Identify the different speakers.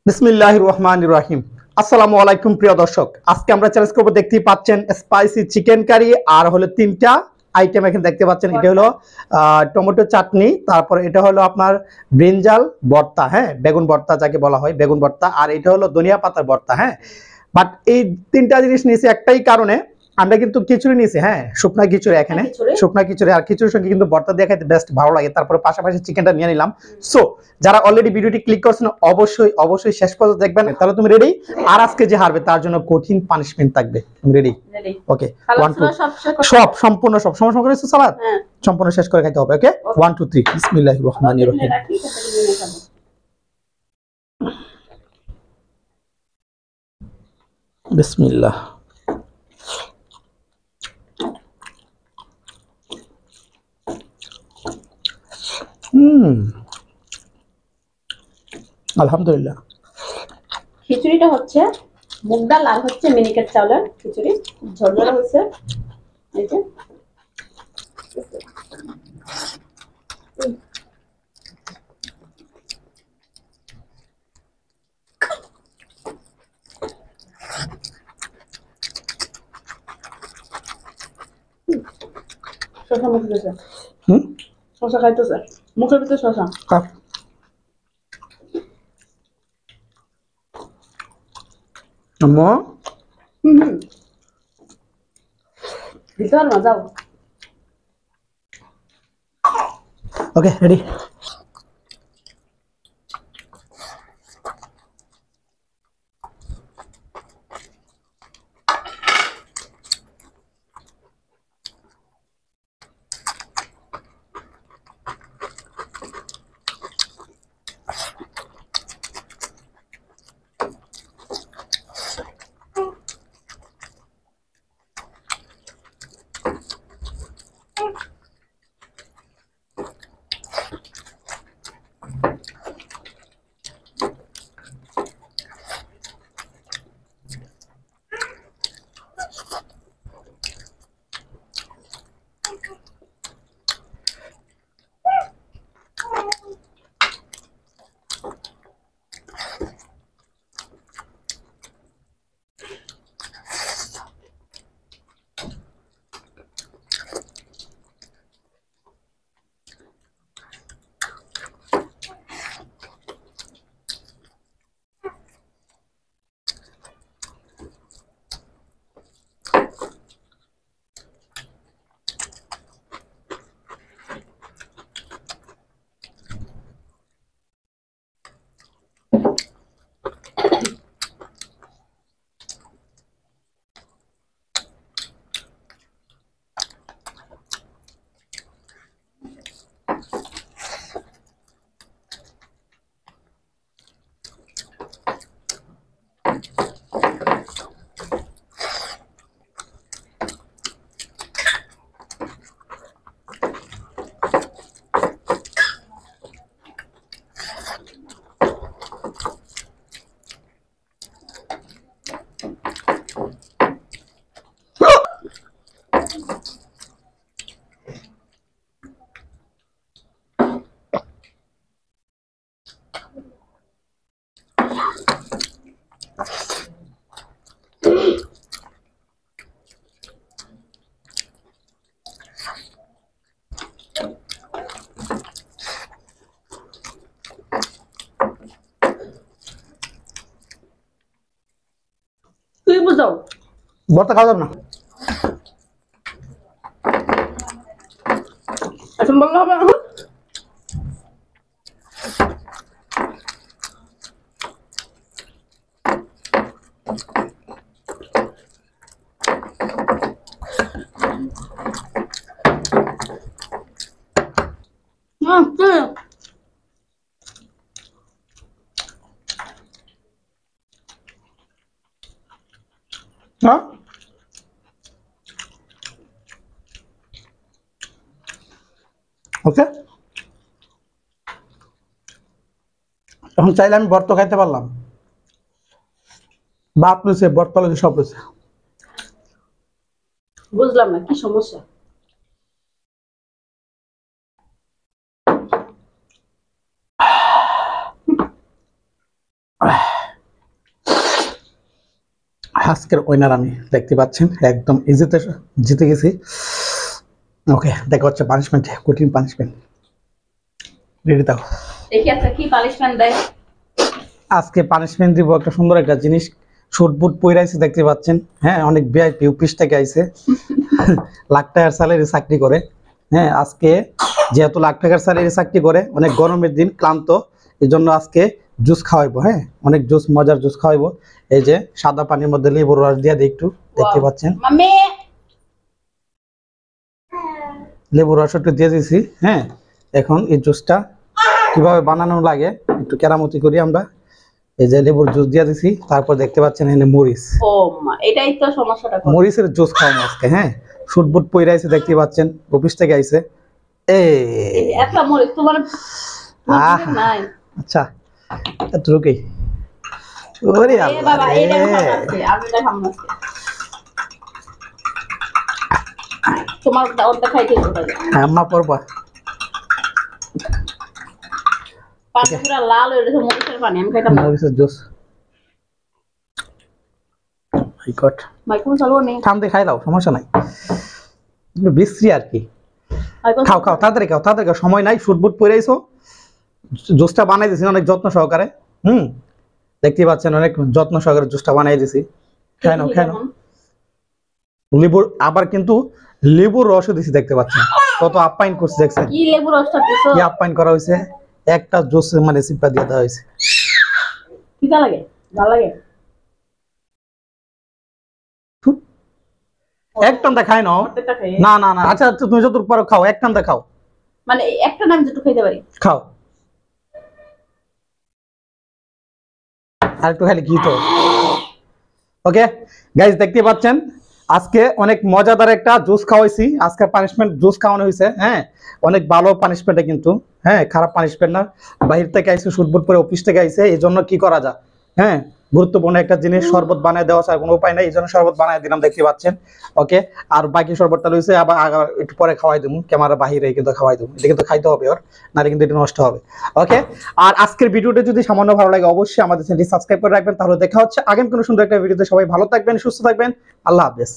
Speaker 1: বিসমিল্লাহির রহমানির রহিম। আসসালামু আলাইকুম প্রিয় দর্শক, আজকে আমরা চ্যালেঞ্জ করব। দেখতেই পাচ্ছেন স্পাইসি চিকেন কারি, আর হলো তিনটা আইটেম এখানে দেখতে পাচ্ছেন। এটা হলো টমেটো চাটনি, তারপর এটা হলো আপনার ব্রিঞ্জাল ভর্তা, হ্যাঁ বেগুন ভর্তা যাকে বলা হয়, বেগুন ভর্তা, আর এটা হলো ধনিয়া পাতার ভর্তা। হ্যাঁ, বাট এই তিনটা জিনিস নিয়েছি একটাই কারণে, আমরা কিন্তু খিচুড়ি নিয়েছি, হ্যাঁ শুকনা খিচুড়ি, এখানে শুকনা খিচুড়ি, আর খিচুড়ির সঙ্গে কিন্তু ভর্তা দিয়ে খাইতে বেস্ট ভালো লাগে। তারপরে পাশাপাশি চিকেনটা নিয়ে নিলাম। সো যারা অলরেডি ভিডিওটি ক্লিক করছেন অবশ্যই অবশ্যই শেষ পর্যন্ত দেখবেন, তাহলে তুমি রেডি। আর আজকে যে হারবে তার জন্য কঠিন পানিশমেন্ট থাকবে। তুমি রেডি? ওকে, 1 2 সব সম্পূর্ণ সব সময় করে সালাদ সম্পূর্ণ শেষ করে খাইতে হবে। ওকে, 1 2 3 বিসমিল্লাহির রহমানির রহিম। বিসমিল্লাহ। আলহামদুলিল্লাহ।
Speaker 2: খিচুড়িটা হচ্ছে মুগ ডাল আর হচ্ছে মিনিকেট চাউলের খিচুড়ি, ঝরঝরে হচ্ছে। এই যে শসা মুখে দিয়েছে, শসা খাইতেছে, মুখের ভিতরে শসা।
Speaker 1: আম্মা
Speaker 2: ভিতর না যাও।
Speaker 1: ওকে, রেডি।
Speaker 2: তুই বুঝাও,
Speaker 1: ভর্তা খাওয়া যাবে না।
Speaker 2: এখন বললে হবে না।
Speaker 1: হ্যাঁ, ওকে। এখন চাইলে আমি ভর্তা খাইতে পারলাম, ভাত লইছে, ভর্তা লইছে, সব লইছে।
Speaker 2: বুঝলাম না কি সমস্যা।
Speaker 1: আজকের উইনার আমি দেখতে পাচ্ছেন একদম ইজিতে জিতে গেছি। ওকে, দেখা হচ্ছে পানিশমেন্ট, কঠিন পানিশমেন্ট। রেডি থাকো।
Speaker 2: দেখি আজকে কি পানিশমেন্ট দেয়।
Speaker 1: আজকে পানিশমেন্ট দিব একটা সুন্দর একটা জিনিস। শুট বুট পইরাইছে দেখতে পাচ্ছেন। হ্যাঁ, অনেক ভিআইপি অফিস থেকে আইছে, লাখ টাকার স্যালারি চাকরি করে। হ্যাঁ, আজকে যেহেতু লাখ টাকার স্যালারি চাকরি করে, অনেক গরমের দিন, ক্লান্ত, এই জন্য আজকে জুস খাওয়াইবো। হ্যাঁ, অনেক জুস, মজার জুস খাওয়াইবো। এই যে সাদা পানির মধ্যে লেবুর রস দিয়ে দিই একটু, দেখতে পাচ্ছেন
Speaker 2: মাম্মি
Speaker 1: লেবুর রস একটু দিয়ে দিয়েছি। হ্যাঁ, এখন এই জুসটা কিভাবে বানানো লাগে একটু কেরামতি করি আমরা। এই যে লেবুর জুস দিয়ে দিছি, তারপর দেখতে পাচ্ছেন এখানে মরিচ,
Speaker 2: ও মা, এটাই তো সমস্যাটা করে।
Speaker 1: মরিচের জুস খাওয়ানো আজকে। হ্যাঁ, শুটবুট পইরাইছে দেখতে পাচ্ছেন, অফিস থেকে আইছে।
Speaker 2: একটা মরিচ তোমার
Speaker 1: আহা।
Speaker 2: নাই।
Speaker 1: আচ্ছা, এতটুকুই। ওরে
Speaker 2: এ বাবা,
Speaker 1: আল্লাহ
Speaker 2: এইটা
Speaker 1: রে।
Speaker 2: খাচ্ছি আমি, এটা খাবো না আজকে। তোমার ওটা খাইতে হবে।
Speaker 1: আম্মা পড়বা।
Speaker 2: পানি পুরো লাল হয়ে গেছে, মরিচের পানি আমি খাইতাম না।
Speaker 1: মরিচের জুস। মাই গড।
Speaker 2: মাইক্রোফোন চালু নেই।
Speaker 1: ঠান্ডা খাই দাও, সমস্যা নাই, একটু বিশ্রী আর কি। খাও খাও, তাড়াতাড়ি খাও, তাড়াতাড়ি খাও, সময় নাই। শুটবুট পইরাইছো, জুসটা বানাই দিছি অনেক যত্ন সহকারে। দেখতে পাচ্ছেন অনেক যত্ন সহকারে জুসটা বানাই দিছি। খাই নাও, খাই নাও। লেবুর আবার কিন্তু লেবুর রসও দিছি, দেখতে পাচ্ছেন কত আপ্যায়ন করছে, দেখছেন
Speaker 2: কি লেবু রসটা দিছো?
Speaker 1: কি আপ্যায়ন করা হয়েছে। একটা জুস মানে সিপা দিয়ে দেওয়া হয়েছে।
Speaker 2: কি লাগে? ভালো লাগে?
Speaker 1: এক টান্দা খাই নাও।
Speaker 2: প্রত্যেকটা খাই।
Speaker 1: না না না, আচ্ছা আচ্ছা, তুমি যতটুকু পারো খাও, এক টান্দা খাও,
Speaker 2: মানে একটা নাম যেটু খাইতে পারি।
Speaker 1: খাও। আর একটু খাইলে কি তো। ওকে গাইজ, দেখতে পাচ্ছেন আজকে অনেক মজাদার একটা জুস খাওয়াইছি। আজকে পানিশমেন্ট জুস খাওয়ানো হয়েছে। হ্যাঁ, অনেক ভালো পানিশমেন্ট কিন্তু। হ্যাঁ, খারাপ পানিশমেন্ট না। বাহির থেকে আইসে, শুটবুট করে অফিস থেকে আইসে, এই জন্য কি করা যায়। হ্যাঁ, গুরুত্বপূর্ণ একটা জিনিস, শরবত বানায় দেওয়া ছাড়া কোনো উপায় নাই, এই জন্য শরবত বানায় দিলাম, দেখতে পাচ্ছেন। ওকে, আর বাকি শরবতটা রয়েছে আবার একটু পরে খাওয়াই দেবো, ক্যামেরা বাহিরে কিন্তু খাওয়াই দেবো। এটা কিন্তু খাইতে হবে ওর, নাহলে কিন্তু এটা নষ্ট হবে। ওকে, আর আজকের ভিডিওটা যদি সামান্য ভালো লাগে অবশ্যই আমাদের চ্যানেলটি সাবস্ক্রাইব করে রাখবেন। তাহলে দেখা হচ্ছে আগামী কোনো সুন্দর একটা ভিডিওতে। সবাই ভালো থাকবেন, সুস্থ থাকবেন, আল্লাহ হাফেজ।